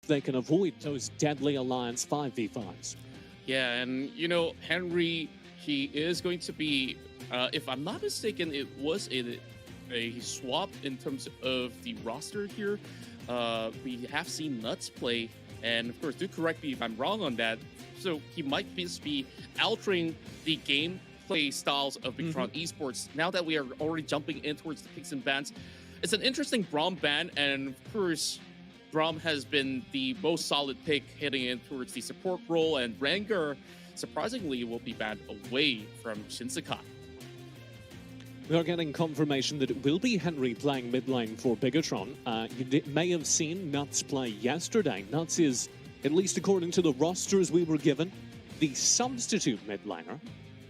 they can avoid those deadly Alliance 5v5s. Yeah, and you know, Henry, he is going to be, if I'm not mistaken, it was a swap in terms of the roster here. We have seen Nuts play, and of course, do correct me if I'm wrong on that. So he might just be altering the gameplay styles of Bigetron Esports. Now that we are already jumping in towards the picks and bans, it's an interesting Braum ban, and of course, Braum has been the most solid pick heading in towards the support role, and Rengar, surprisingly, will be banned away from Shinsekai. We are getting confirmation that it will be Henry playing mid lane for Bigetron. You may have seen Nuts play yesterday. Nuts is, at least according to the rosters we were given, the substitute mid laner.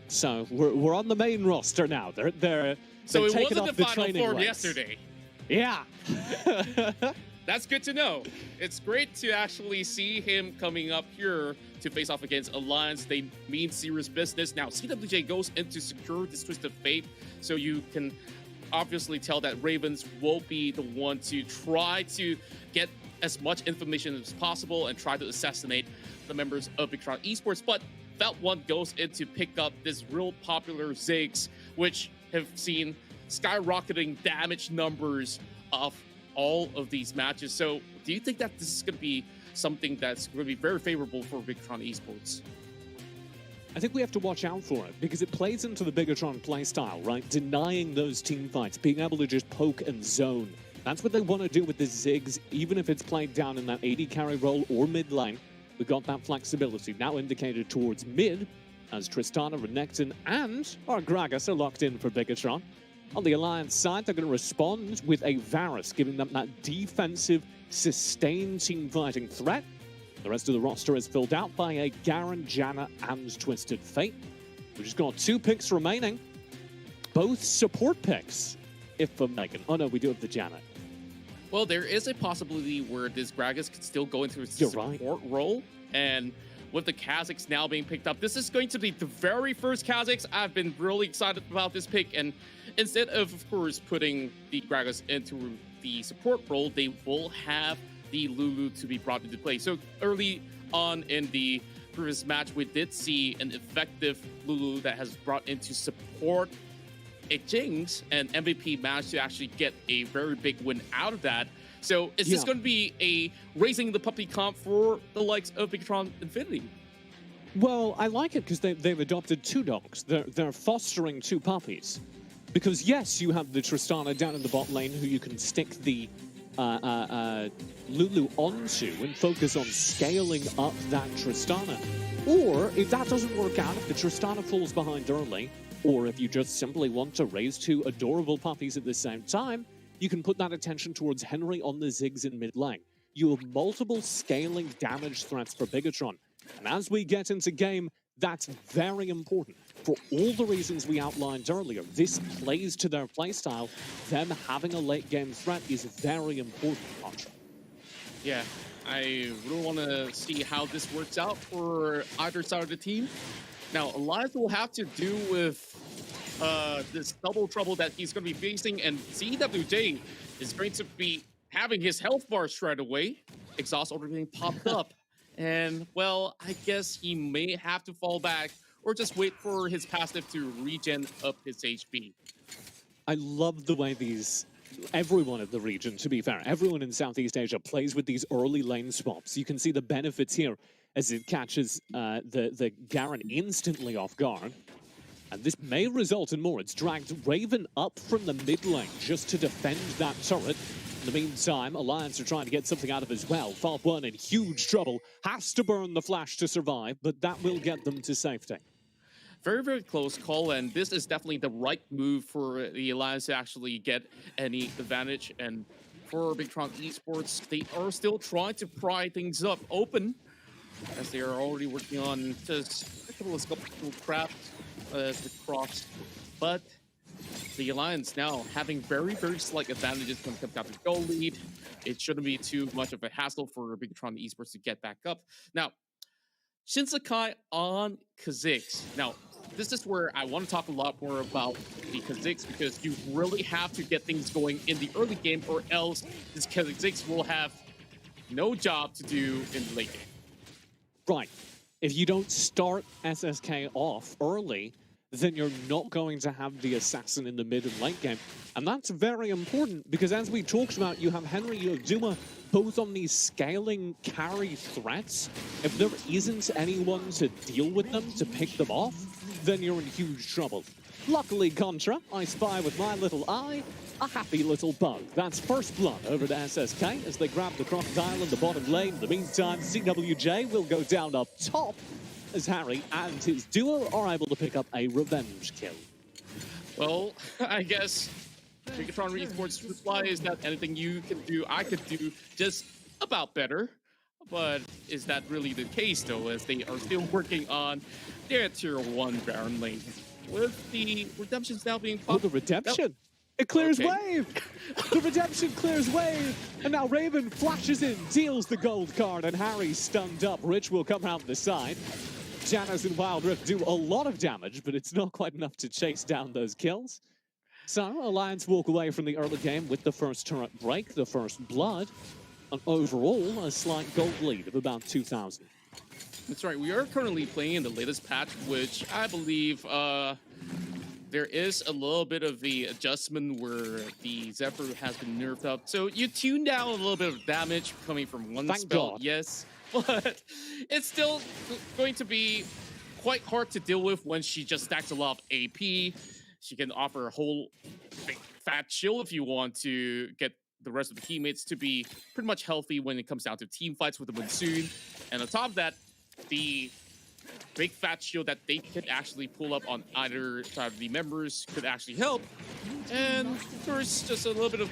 So we're on the main roster now. They're so it taking wasn't off the the final training form legs. yesterday. Yeah. That's good to know. It's great to actually see him coming up here to face off against Alliance. They mean serious business. Now, CWJ goes in to secure this Twist of Fate, so you can obviously tell that Ravens will be the one to try to get as much information as possible and try to assassinate the members of Bigetron Esports. But Felt One goes in to pick up this real popular Ziggs, which have seen skyrocketing damage numbers of all of these matches. So do you think that this is going to be something that's going to be very favorable for Bigetron Esports? I think we have to watch out for it because it plays into the Bigetron playstyle, right? Denying those team fights, being able to just poke and zone. That's what they want to do with the Ziggs, even if it's played down in that AD carry role or mid lane. We've got that flexibility now indicated towards mid as Tristana, Renekton, and our Gragas are locked in for Bigetron. On the Alliance side, they're going to respond with a Varus, giving them that defensive, sustained team fighting threat. The rest of the roster is filled out by a Garen, Janna, and Twisted Fate. We've just got 2 picks remaining. Both support picks, if for Megan. Oh no, we do have the Janna. Well, there is a possibility where this Gragas could still go into a support role. And with the Kha'Zix now being picked up, this is going to be the very first Kha'Zix. I've been really excited about this pick. And instead of course, putting the Gragas into the support role, they will have the Lulu to be brought into play. So early on in the previous match, we did see an effective Lulu that has brought into support a Jinx, and MVP managed to actually get a very big win out of that. So is this going to be a raising the puppy comp for the likes of Bigetron Infinity? Well, I like it because they've adopted 2 dogs. They're fostering 2 puppies. Because yes, you have the Tristana down in the bot lane who you can stick the Lulu onto and focus on scaling up that Tristana. Or if that doesn't work out, if the Tristana falls behind early, or if you just simply want to raise 2 adorable puppies at the same time, you can put that attention towards Henry on the Ziggs in mid lane. You have multiple scaling damage threats for Bigetron. And as we get into game, that's very important. For all the reasons we outlined earlier, this plays to their playstyle. Them having a late game threat is very important, Contra. Yeah, I really want to see how this works out for either side of the team. Now, Elias will have to do with this double trouble that he's going to be facing, and CWJ is going to be having his health bar shred away. Exhaust already being popped up. And, well, I guess he may have to fall back or just wait for his passive to regen up his HP. I love the way everyone in the region, to be fair, everyone in Southeast Asia plays with these early lane swaps. You can see the benefits here as it catches the Garen instantly off guard. And this may result in more. It's dragged Raven up from the mid lane just to defend that turret. In the meantime, Alliance are trying to get something out of it as well. Felt One in huge trouble. Has to burn the flash to survive, but that will get them to safety. Very, very close call, and this is definitely the right move for the Alliance to actually get any advantage. And for Bigetron Esports, they are still trying to pry things up open, as they are already working on just a couple of sculptural crafts to cross. But the Alliance now having very, very slight advantages when it comes down to goal lead. It shouldn't be too much of a hassle for Bigetron Esports to get back up. Now, Shinsekai on Kha'Zix. Now, this is where I want to talk a lot more about the Kha'Zix, because you really have to get things going in the early game, or else this Kha'Zix will have no job to do in the late game. Right. If you don't start SSK off early, then you're not going to have the assassin in the mid and late game. And that's very important because as we talked about, you have Henry, you have Duma, both on these scaling carry threats. If there isn't anyone to deal with them, to pick them off, then you're in huge trouble. Luckily, Contra, I spy with my little eye a happy little bug. That's first blood over to SSK as they grab the crocodile in the bottom lane. In the meantime, CWJ will go down up top as Harry and his duo are able to pick up a revenge kill. Well, I guess Bigetron Esports' reply is that anything you can do, I could do just about better. But is that really the case, though, as they are still working on their Tier 1 Baron lane? With the redemptions now being popped. Oh, the redemption! It clears Okay. wave! The redemption clears wave! And now Raven flashes in, deals the gold card, and Harry's stunned up. Rich will come around the side. Janus and Wild Rift do a lot of damage, but it's not quite enough to chase down those kills. So, Alliance walk away from the early game with the first turret break, the first blood, and overall, a slight gold lead of about 2,000. That's right. We are currently playing in the latest patch, which I believe there is a little bit of the adjustment where the Zephyr has been nerfed up. So you tune down a little bit of damage coming from one Thank spell, God. yes, but it's still going to be quite hard to deal with when she just stacks a lot of AP. She can offer a whole big fat shield if you want to get the rest of the teammates to be pretty much healthy when it comes down to team fights with the Monsoon. And on top of that, the big fat shield that they could actually pull up on either side of the members could actually help. And there's just a little bit of...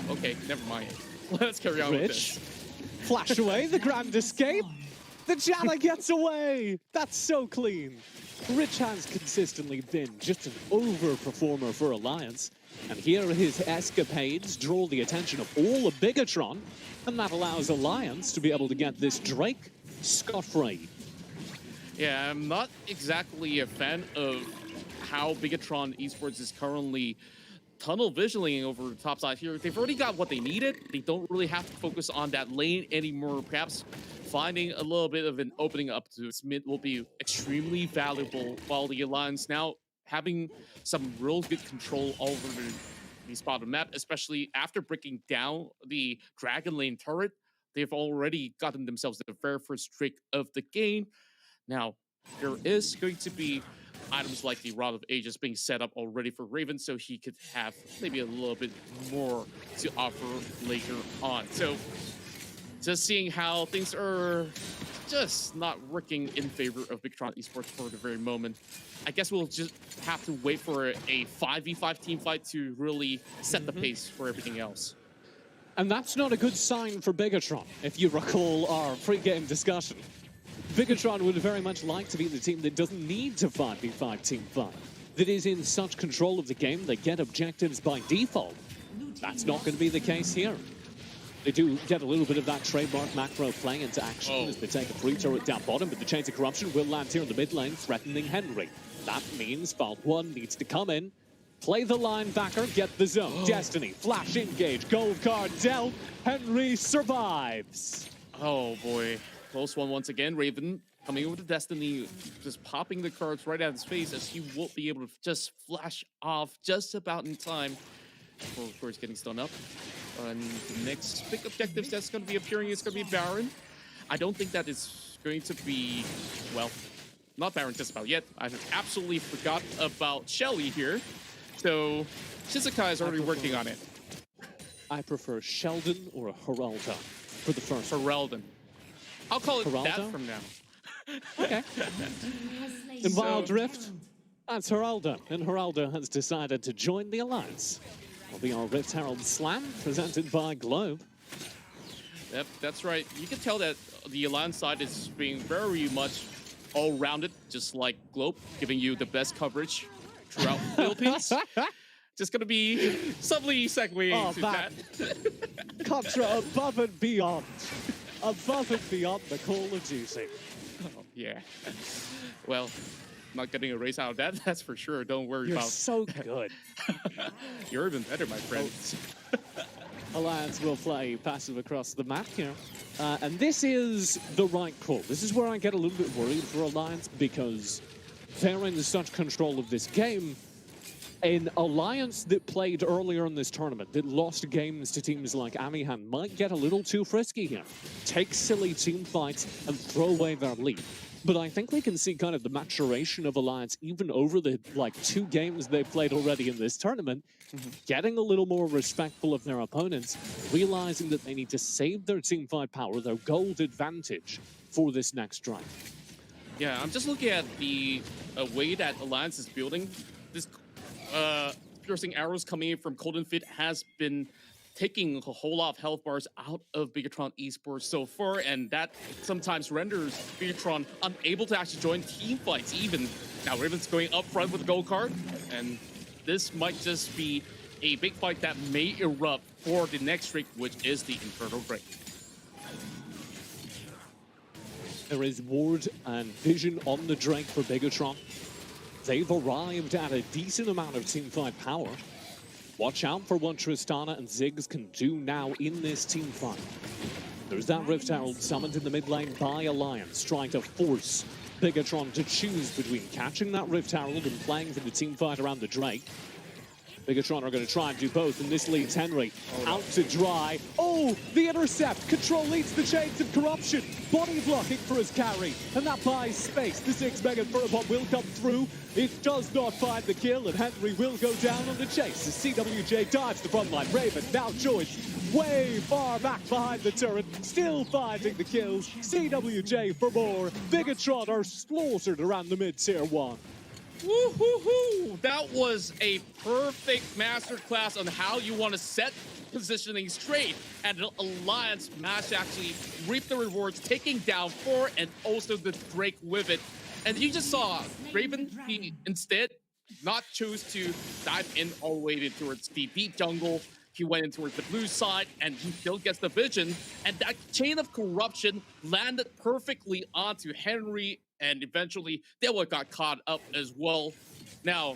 Okay, never mind. Let's carry on with Rich, this. flash away, the grand escape. The Jana gets away. That's so clean. Rich has consistently been just an overperformer for Alliance. And here his escapades draw the attention of all of Bigetron. And that allows Alliance to be able to get this Drake scot-free. Yeah, I'm not exactly a fan of how Bigetron Esports is currently tunnel visioning over the top side here. They've already got what they needed. They don't really have to focus on that lane anymore. Perhaps finding a little bit of an opening up to its mid will be extremely valuable, while the Alliance now having some real good control over the spot of the map, especially after breaking down the Dragon Lane turret. They've already gotten themselves the very first trick of the game. Now, there is going to be items like the Rod of Ages being set up already for Raven, so he could have maybe a little bit more to offer later on. So, just seeing how things are just not working in favor of Bigetron Esports for the very moment. I guess we'll just have to wait for a 5v5 team fight to really set the pace for everything else. And that's not a good sign for Bigetron, if you recall our pre-game discussion. Bigetron would very much like to be the team that doesn't need to 5v5 team fight, that is in such control of the game they get objectives by default. That's not going to be the case here. They do get a little bit of that trademark macro play into action as they take a free turret down bottom, but the Chains of Corruption will land here in the mid lane, threatening Henry. That means Vault 1 needs to come in, play the linebacker, get the zone. Destiny, flash, engage, gold card dealt. Henry survives. Oh boy, close one once again. Raven coming over to Destiny, just popping the cards right at his face as he won't be able to just flash off just about in time before, of course, getting stunned up. And the next big objective that's going to be appearing is going to be Baron. I don't think that is going to be, well, not Baron just about yet. I absolutely forgot about Shelly here. So Shizuka is already working on it. I prefer Sheldon or Geraldo for the first. Heraldon. I'll call it Geraldo? that from now. Okay. In Wild Rift, that's Geraldo. And Geraldo has decided to join the Alliance. Will be our Rift Herald Slam presented by Globe. Yep, that's right. You can tell that the Alliance side is being very much all-rounded, just like Globe, giving you the best coverage throughout the Philippines. Just gonna be subtly segueing to that. Contra above and beyond. Above and beyond the Call of Duty. Oh, yeah. Well, not getting a race out of that, that's for sure. Don't worry You're about so good. You're even better, my friend. Alliance will play passive across the map here. And this is the right call. This is where I get a little bit worried for Alliance, because they're in such control of this game. An Alliance that played earlier in this tournament, that lost games to teams like Amihan, might get a little too frisky here. Take silly team fights and throw away their lead. But I think we can see kind of the maturation of Alliance even over the 2 games they've played already in this tournament, getting a little more respectful of their opponents, realizing that they need to save their team fight power, their gold advantage, for this next drive. Yeah, I'm just looking at the way that Alliance is building. This piercing arrows coming in from Golden Fit has been taking a whole lot of health bars out of Bigetron Esports so far, and that sometimes renders Bigetron unable to actually join team fights even. Now Raven's going up front with the gold card, and this might just be a big fight that may erupt for the next streak, which is the Infernal Drake. There is ward and vision on the Drake for Bigetron. They've arrived at a decent amount of teamfight power. Watch out for what Tristana and Ziggs can do now in this teamfight. There's that Rift Herald summoned in the mid lane by Alliance, trying to force Bigetron to choose between catching that Rift Herald and playing for the teamfight around the Drake. Bigetron are going to try and do both, and this leads Henry out to dry. Oh, the intercept! Control leads the chains of corruption. Body blocking for his carry, and that buys space. The 6 Mega Furibot will come through. It does not find the kill, and Henry will go down on the chase. As CWJ dives the front line. Raven now joins way far back behind the turret, still finding the kills. CWJ for more. Bigetron are slaughtered around the mid-tier 1. Woo-hoo-hoo! That was a perfect masterclass on how you want to set positioning straight, and the Alliance managed to actually reap the rewards, taking down 4 and also the Drake with it. And you just saw Raven, he instead not choose to dive in all the way towards the deep jungle. He went in towards the blue side, and he still gets the vision. And that chain of corruption landed perfectly onto Henry, and eventually they got caught up as well. Now,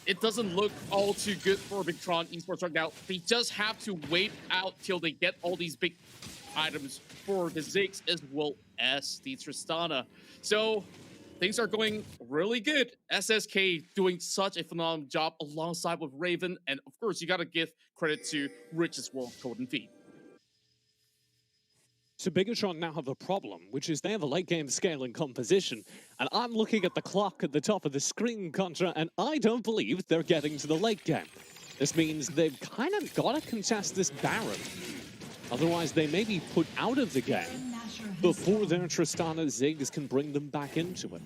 it doesn't look all too good for Bigetron Esports right now. They just have to wait out till they get all these big items for the Ziggs as well as the Tristana. So things are going really good. SSK doing such a phenomenal job alongside with Raven. And of course, you got to give credit to Rich as well, Golden Feet. So Bigetron now have a problem, which is they have a late game scaling composition. And I'm looking at the clock at the top of the screen, Contra, and I don't believe they're getting to the late game. This means they've kind of got to contest this Baron. Otherwise, they may be put out of the game before their Tristana Ziggs can bring them back into it.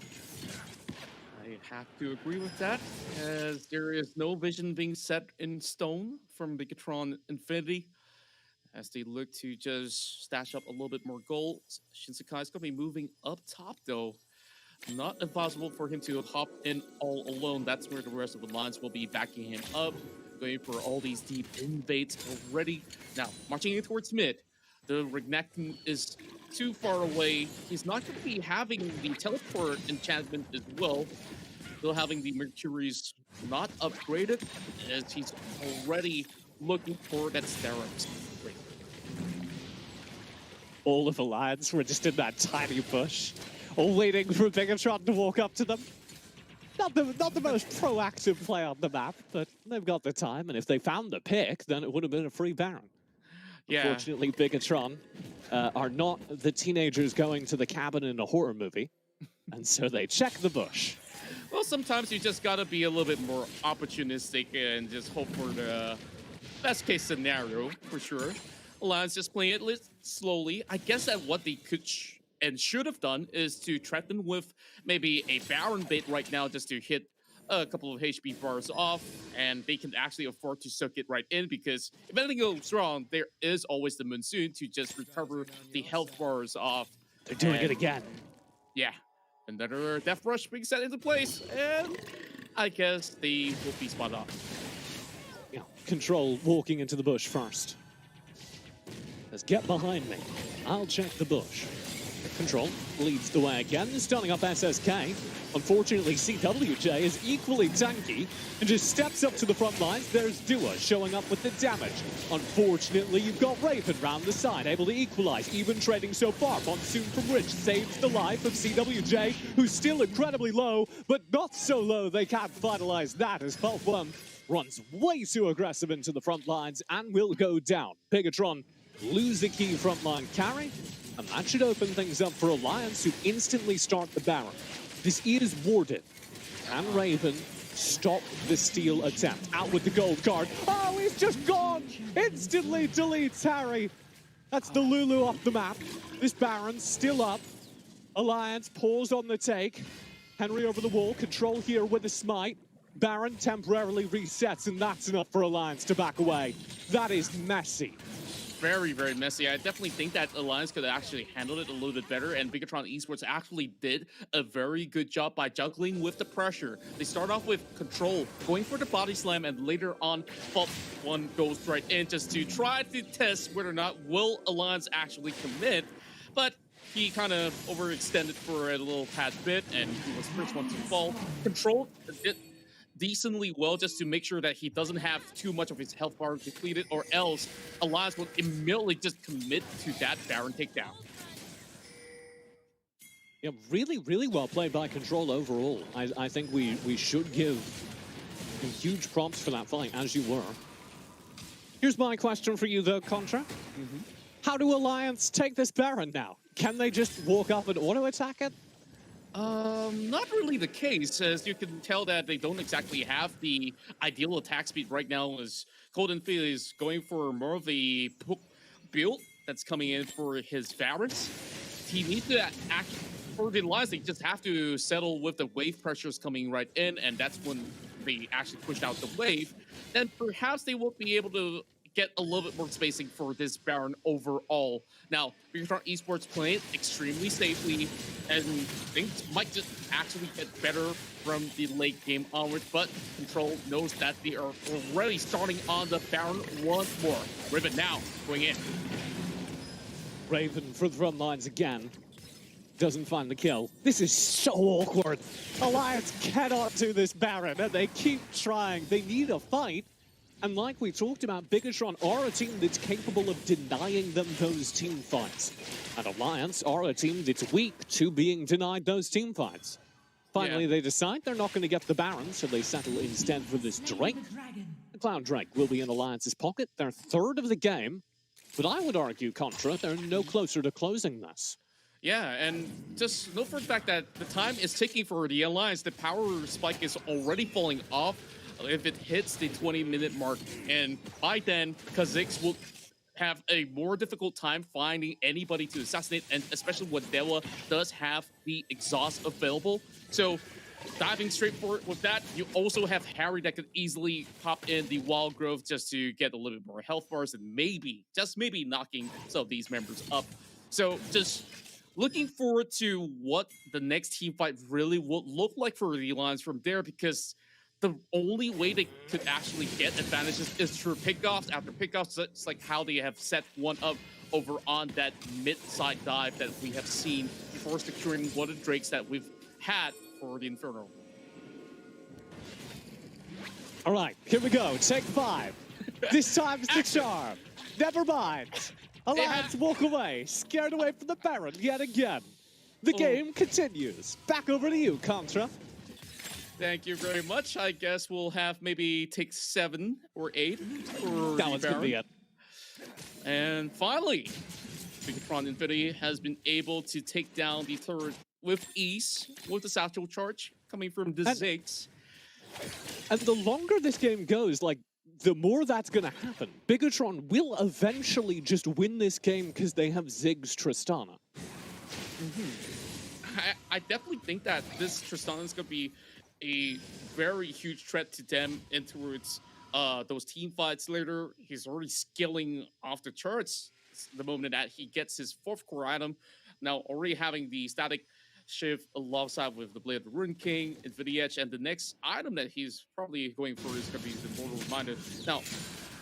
I have to agree with that, as there is no vision being set in stone from Bigetron Infinity, as they look to just stash up a little bit more gold. Shinsekai's going to be moving up top, though. Not impossible for him to hop in all alone. That's where the rest of the lines will be backing him up, going for all these deep invades already. Now, marching in towards mid. The Renekton is too far away. He's not going to be having the teleport enchantment as well. Still having the Mercury's not upgraded, as he's already looking for that Cerberus. All of Alliance were just in that tiny bush, all waiting for Bigetron to walk up to them. Not the most proactive play on the map, but they've got the time, and if they found the pick, then it would have been a free Baron. Yeah. Unfortunately, Bigetron are not the teenagers going to the cabin in a horror movie, and so they check the bush. Well, sometimes you just gotta be a little bit more opportunistic and just hope for the best case scenario, for sure. Alliance just playing it slowly. I guess that what they could and should have done is to threaten with maybe a Baron bait right now, just to hit a couple of HP bars off, and they can actually afford to soak it right in, because if anything goes wrong, there is always the Monsoon to just recover the health bars off. They're doing it again. Yeah. Another Death Rush being set into place, and I guess they will be spot on. Yeah. Control walking into the bush first. Let's get behind me. I'll check the bush. Control leads the way again, stunning up SSK. Unfortunately, CWJ is equally tanky and just steps up to the front lines. There's Dua showing up with the damage. Unfortunately, you've got Raven round the side, able to equalize, even trading so far. Monsoon from Rich saves the life of CWJ, who's still incredibly low, but not so low they can't finalize that as Half1 runs way too aggressive into the front lines and will go down. Bigetron lose the key frontline carry, and that should open things up for Alliance, who instantly start the Baron. This is warded. Can Raven stop the steal attempt? Out with the gold card. Oh, he's just gone! Instantly deletes Harry. That's the Lulu off the map. This Baron's still up. Alliance paused on the take. Henry over the wall, control here with a smite. Baron temporarily resets, and that's enough for Alliance to back away. That is messy. Very, very messy. I definitely think that Alliance could have actually handled it a little bit better, and Bigetron Esports actually did a very good job by juggling with the pressure. They start off with control, going for the body slam, and later on, Half1 goes right in just to try to test whether or not will Alliance actually commit, but he kind of overextended for a little tad bit, and he was the first one to fall. Control did decently well just to make sure that he doesn't have too much of his health bar depleted, or else Alliance will immediately just commit to that Baron takedown. Yeah, really, really well played by Control overall. I think we should give huge props for that fight, as you were. Here's my question for you, though, Contra. How do Alliance take this Baron now? Can they just walk up and auto-attack it? Not really the case, as you can tell that they don't exactly have the ideal attack speed right now, as Golden Field is going for more of a build that's coming in for his Varus. He needs to act for the Alliance. They just have to settle with the wave pressures coming right in, and that's when they actually pushed out the wave. Then perhaps they will be able to get a little bit more spacing for this Baron overall. Now, Bigetron Esports playing extremely safely, and things might just actually get better from the late game onwards, but Control knows that they are already starting on the Baron once more. Riven now going in. Raven for the front lines again. Doesn't find the kill. This is so awkward. Alliance cannot do this Baron, and they keep trying. They need a fight. And like we talked about, Bigetron are a team that's capable of denying them those team fights. And Alliance are a team that's weak to being denied those team fights. Finally, they decide they're not going to get the Baron, so they settle instead for this Drake. The Cloud Drake will be in Alliance's pocket. They're third of the game, but I would argue, Contra, they're no closer to closing this. Yeah, and just note for the fact that the time is ticking for the Alliance. The power spike is already falling off if it hits the 20-minute mark, and by then, Kha'Zix will have a more difficult time finding anybody to assassinate, and especially when Dewa does have the exhaust available. So, diving straight for it with that, you also have Harry that could easily pop in the Wild Growth just to get a little bit more health bars and maybe, just maybe, knocking some of these members up. So, just looking forward to what the next team fight really will look like for the Alliance from there, because the only way they could actually get advantages is through pickoffs after pickoffs. It's like how they have set one up over on that mid-side dive that we have seen before securing one of the Drakes that we've had for the Inferno. All right, here we go. Take 5. This time's the charm. Never mind. Alliance walk away, scared away from the Baron yet again. The game continues. Back over to you, Contra. Thank you very much. I guess we'll have maybe take 7 or 8 for That one's gonna be it. And finally, Bigetron Infinity has been able to take down the turret with ease with the satchel charge coming from the Ziggs. And the longer this game goes, like, the more that's gonna happen. Bigetron will eventually just win this game because they have Ziggs Tristana. I definitely think that this Tristana is gonna be a very huge threat to them in towards those team fights later. He's already skilling off the charts the moment that he gets his 4th core item. Now already having the static shift alongside with the Blade of the Rune King, Infinity Edge, and the next item that he's probably going for is going to be the Mortal Reminder. Now,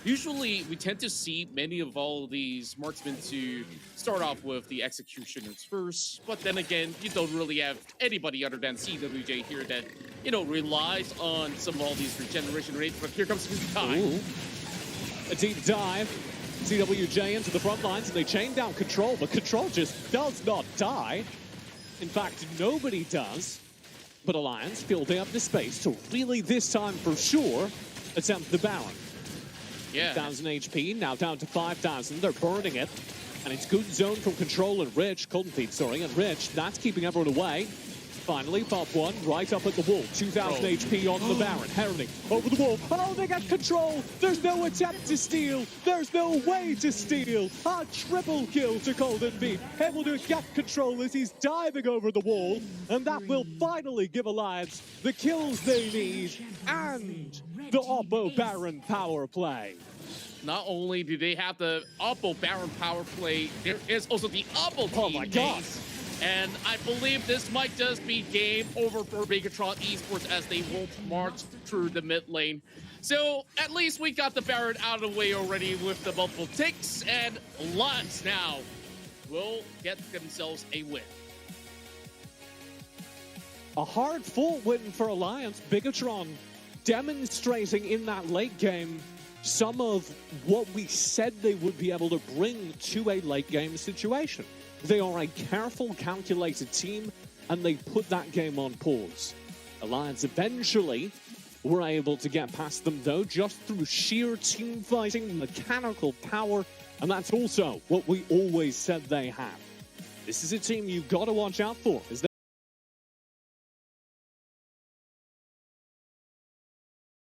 Usually, we tend to see many of all these marksmen to start off with the executioners first, but then again, you don't really have anybody other than CWJ here that, you know, relies on some of all these regeneration rates. But here comes his time. Ooh. A deep dive. CWJ into the front lines, and they chain down Control, but Control just does not die. In fact, nobody does. But Alliance feel they have the space to really, this time for sure, attempt the Baron. Yeah. 1,000 HP, now down to 5,000. They're burning it. And it's good zone from Control and Rich, Golden Feet, sorry, and Rich. That's keeping everyone away. Finally, pop one right up at the wall. 2,000 HP on the Baron. Herring over the wall. Oh, they got Control. There's no attempt to steal. There's no way to steal. A triple kill to Golden Feet. Able to get Control as he's diving over the wall. And that will finally give Alliance the kills they need and the Oppo Baron power play. Not only do they have the Oppo Baron power play, there is also the Oppo team. Oh my God. And I believe this might just be game over for Bigetron Esports as they will march through the mid lane. So at least we got the Baron out of the way already with the multiple ticks, and Alliance now will get themselves a win. A hard-fought win for Alliance. Bigetron demonstrating in that late game some of what we said they would be able to bring to a late game situation. They are a careful, calculated team, and they put that game on pause. Alliance eventually were able to get past them, though, just through sheer team fighting, mechanical power, and that's also what we always said they have. This is a team you've got to watch out for, as they